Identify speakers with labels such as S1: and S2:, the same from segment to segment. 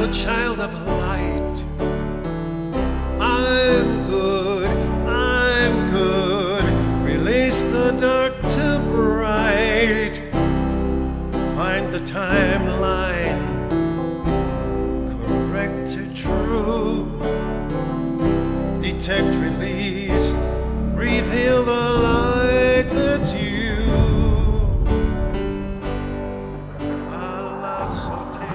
S1: a child of light. I'm good, I'm good. Release the dark to bright. Find the timeline, correct to true. Detect, release, reveal the light that's you. Allah sauté.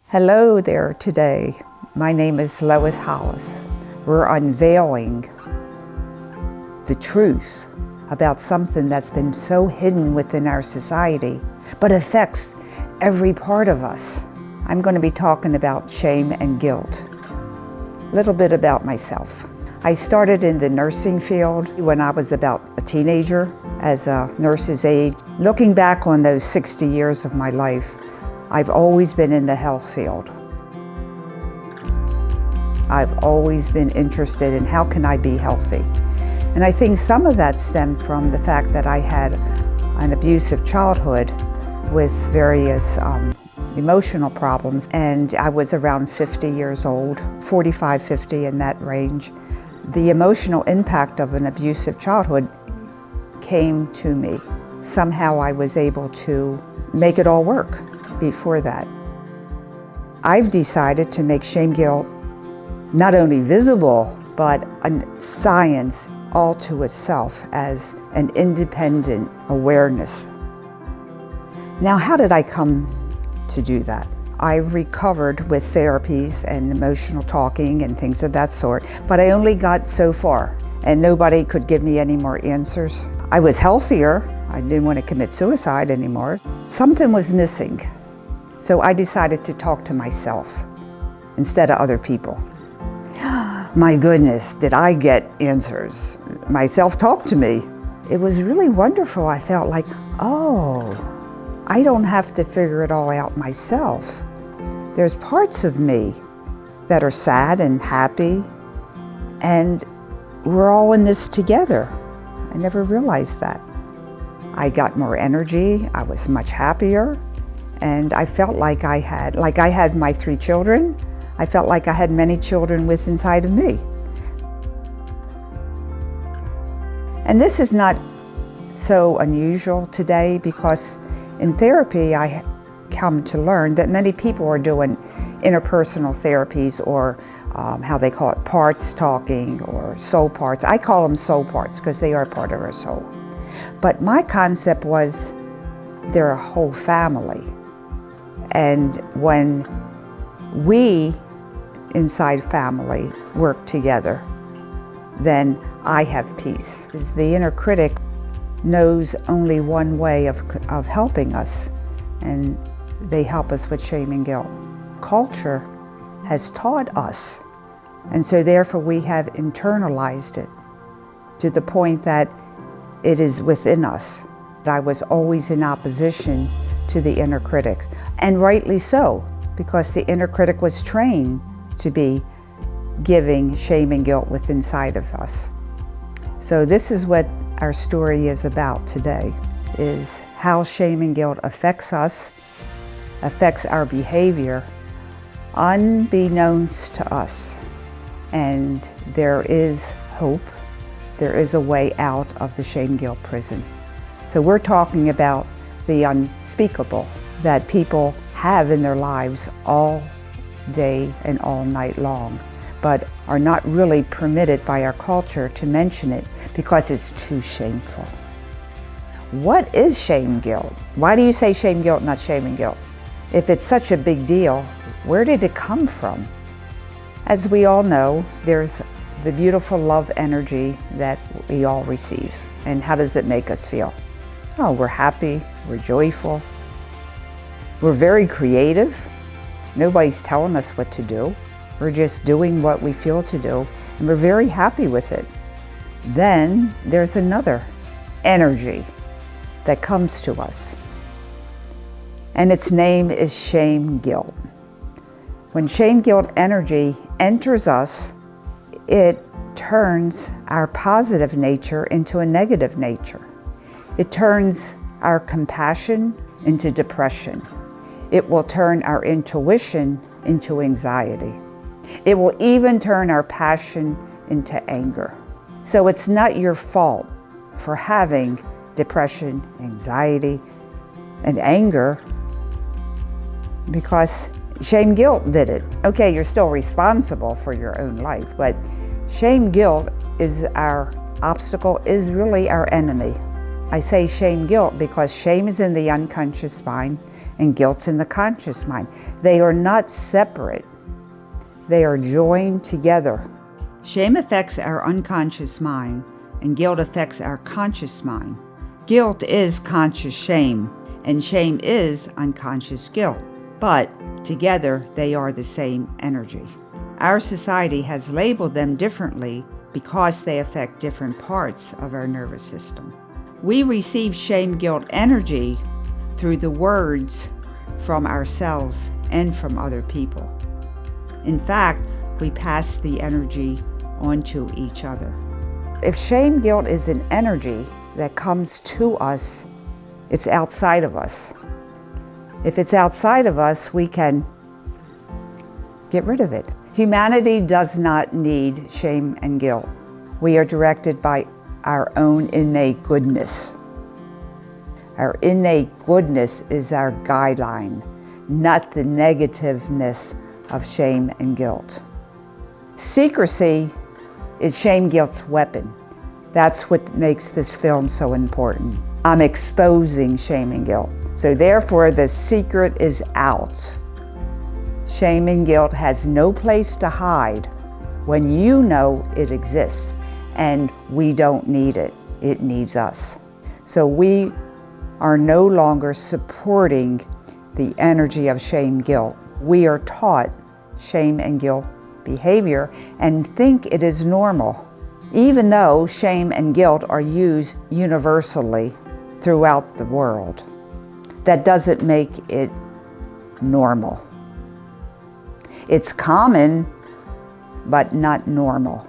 S2: Hello there today. My name is Lois Hollis. We're unveiling the truth about something that's been so hidden within our society, but affects every part of us. I'm going to be talking about shame and guilt. A little bit about myself. I started in the nursing field when I was about a teenager as a nurse's aide. Looking back on those 60 years of my life, I've always been in the health field. I've always been interested in how can I be healthy. And I think some of that stemmed from the fact that I had an abusive childhood with various emotional problems. And I was around 50 years old, 45, 50 in that range. The emotional impact of an abusive childhood came to me. Somehow I was able to make it all work before that. I've decided to make shame guilt not only visible, but a science all to itself as an independent awareness. Now, how did I come to do that? I recovered with therapies and emotional talking and things of that sort, but I only got so far, and nobody could give me any more answers. I was healthier. I didn't want to commit suicide anymore. Something was missing. So I decided to talk to myself instead of other people. My goodness, did I get answers? Myself talked to me. It was really wonderful. I felt like, oh, I don't have to figure it all out myself. There's parts of me that are sad and happy, and we're all in this together. I never realized that. I got more energy, I was much happier, and I felt like I had my 3 children. I felt like I had many children within inside of me. And this is not so unusual today because in therapy I come to learn that many people are doing interpersonal therapies or how they call it parts talking or soul parts. I call them soul parts because they are part of our soul. But my concept was they're a whole family. And when we inside family work together, then I have peace. Because the inner critic knows only one way of helping us, and they help us with shame and guilt. Culture has taught us, and so therefore we have internalized it to the point that it is within us. I was always in opposition to the inner critic, and rightly so, because the inner critic was trained to be giving shame and guilt within inside of us. So this is what our story is about today, is how shame and guilt affects us, affects our behavior, unbeknownst to us. And there is hope, there is a way out of the shame-guilt prison. So we're talking about the unspeakable that people have in their lives all day and all night long, but are not really permitted by our culture to mention it because it's too shameful. What is shame guilt? Why do you say shame guilt, not shame and guilt? If it's such a big deal, where did it come from? As we all know, there's the beautiful love energy that we all receive. And how does it make us feel? Oh, we're happy, we're joyful, we're very creative. Nobody's telling us what to do. We're just doing what we feel to do, and we're very happy with it. Then there's another energy that comes to us, and its name is shame guilt. When shame guilt energy enters us, it turns our positive nature into a negative nature. It turns our compassion into depression. It will turn our intuition into anxiety. It will even turn our passion into anger. So it's not your fault for having depression, anxiety, and anger, because shame guilt did it. Okay, you're still responsible for your own life, but shame guilt is our obstacle, is really our enemy. I say shame guilt because shame is in the unconscious mind and guilt's in the conscious mind. They are not separate. They are joined together. Shame affects our unconscious mind and guilt affects our conscious mind. Guilt is conscious shame and shame is unconscious guilt, but together they are the same energy. Our society has labeled them differently because they affect different parts of our nervous system. We receive shame guilt energy through the words from ourselves and from other people. In fact, we pass the energy onto each other. If shame guilt is an energy that comes to us, it's outside of us. If it's outside of us, we can get rid of it. Humanity does not need shame and guilt. We are directed by our own innate goodness. Our innate goodness is our guideline, not the negativeness of shame and guilt. Secrecy is shame guilt's weapon. That's what makes this film so important. I'm exposing shame and guilt. So therefore, the secret is out. Shame and guilt has no place to hide when you know it exists. And we don't need it. It needs us. So we are no longer supporting the energy of shame guilt. We are taught shame and guilt behavior and think it is normal, even though shame and guilt are used universally throughout the world. That doesn't make it normal. It's common, but not normal.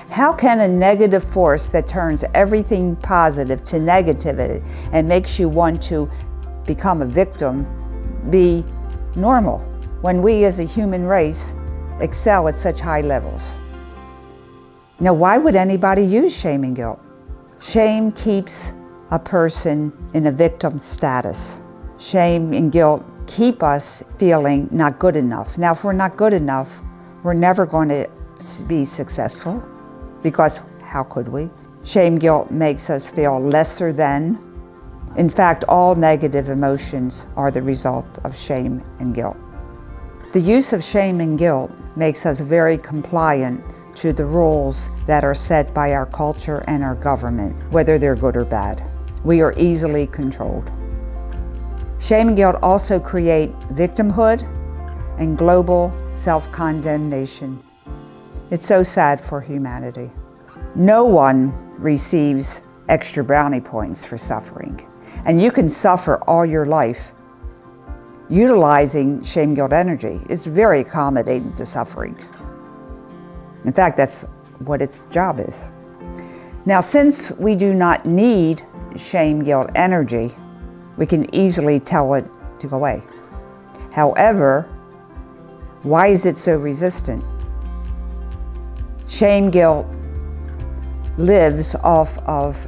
S2: How can a negative force that turns everything positive to negativity and makes you want to become a victim be normal when we as a human race excel at such high levels? Now, why would anybody use shame and guilt? Shame keeps a person in a victim status. Shame and guilt keep us feeling not good enough. Now, if we're not good enough, we're never going to be successful. Because how could we? Shame guilt makes us feel lesser than. In fact, all negative emotions are the result of shame and guilt. The use of shame and guilt makes us very compliant to the rules that are set by our culture and our government, whether they're good or bad. We are easily controlled. Shame and guilt also create victimhood and global self-condemnation. It's so sad for humanity. No one receives extra brownie points for suffering. And you can suffer all your life utilizing shame guilt energy. It's very accommodating to suffering. In fact, that's what its job is. Now, since we do not need shame guilt energy, we can easily tell it to go away. However, why is it so resistant? Shame guilt lives off of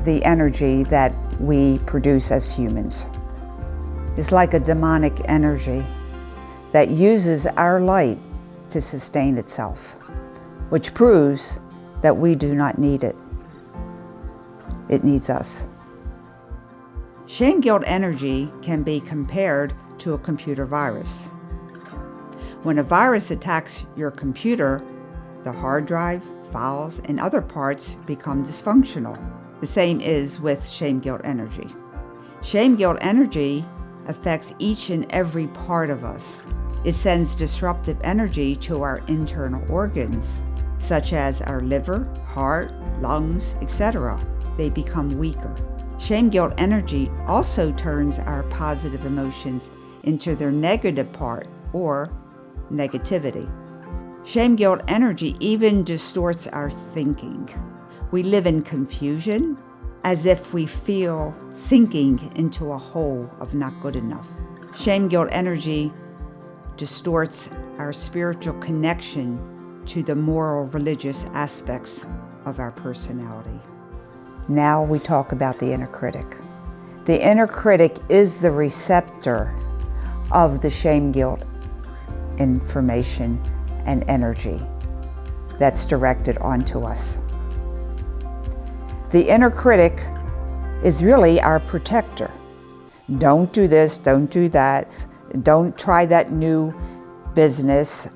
S2: the energy that we produce as humans. It's like a demonic energy that uses our light to sustain itself, which proves that we do not need it. It needs us. Shame guilt energy can be compared to a computer virus. When a virus attacks your computer, the hard drive, files, and other parts become dysfunctional. The same is with shame guilt energy. Shame guilt energy affects each and every part of us. It sends disruptive energy to our internal organs, such as our liver, heart, lungs, etc. They become weaker. Shame guilt energy also turns our positive emotions into their negative part, or negativity. Shame-guilt energy even distorts our thinking. We live in confusion, as if we feel sinking into a hole of not good enough. Shame-guilt energy distorts our spiritual connection to the moral, religious aspects of our personality. Now we talk about the inner critic. The inner critic is the receptor of the shame-guilt information and energy that's directed onto us. The inner critic is really our protector. Don't do this, don't do that, don't try that new business,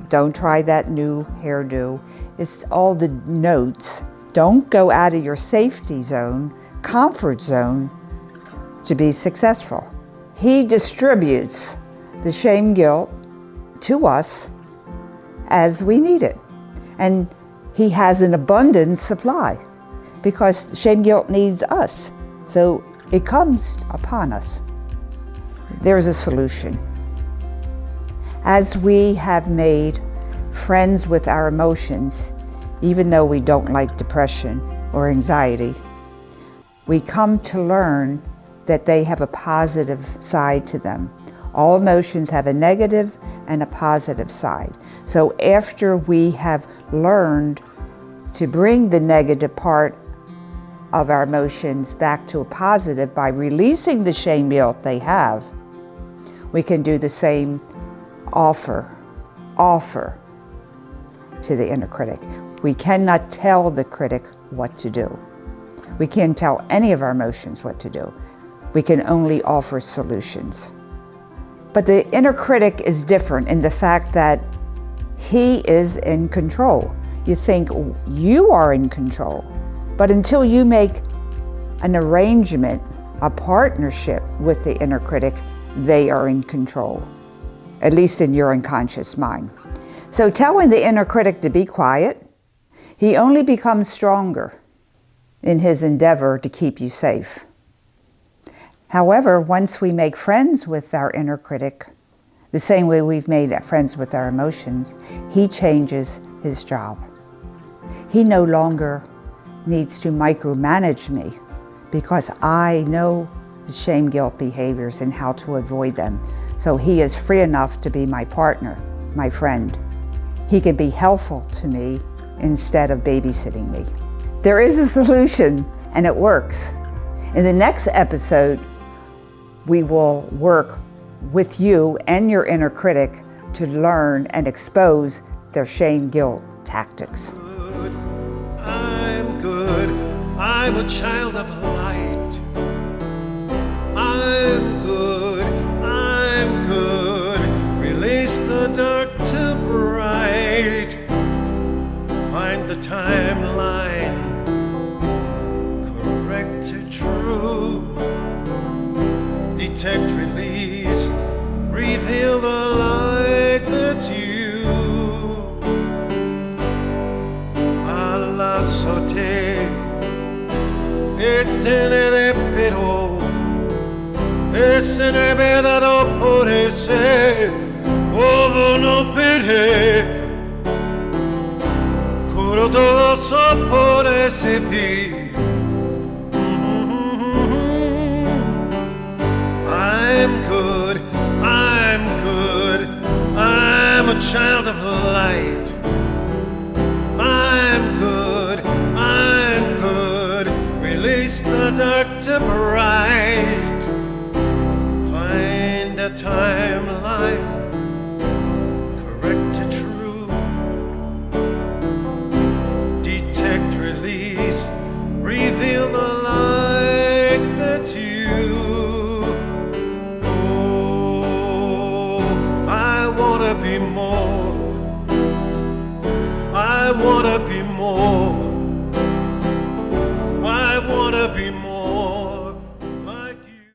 S2: don't try that new hairdo. It's all the notes. Don't go out of your safety zone, comfort zone, to be successful. He distributes the shame guilt to us as we need it. And he has an abundant supply because shame guilt needs us. So it comes upon us. There's a solution. As we have made friends with our emotions, even though we don't like depression or anxiety, we come to learn that they have a positive side to them. All emotions have a negative and a positive side. So after we have learned to bring the negative part of our emotions back to a positive by releasing the shame guilt they have, we can do the same offer to the inner critic. We cannot tell the critic what to do. We can't tell any of our emotions what to do. We can only offer solutions. But the inner critic is different in the fact that he is in control. You think you are in control, but until you make an arrangement, a partnership with the inner critic, they are in control, at least in your unconscious mind. So telling the inner critic to be quiet, he only becomes stronger in his endeavor to keep you safe. However, once we make friends with our inner critic, the same way we've made friends with our emotions, he changes his job. He no longer needs to micromanage me because I know the shame guilt behaviors and how to avoid them. So he is free enough to be my partner, my friend. He can be helpful to me instead of babysitting me. There is a solution and it works. In the next episode, we will work with you and your inner critic to learn and expose their shame guilt tactics.
S1: I'm good. I'm a child of light. I'm good. I'm good. Release the dark to bright. Find the timeline. Correct to true. Detect, release, reveal the light that's you. Allah sote, etene pero, ese ne he dado por ese, ovo no pere, curo todo so por ese pi. I'm good, I'm good, I'm a child of light. I'm good, release the dark to bright. Find a timeline, correct to true. Detect, release, reveal the light that's you. Be more. I wanna be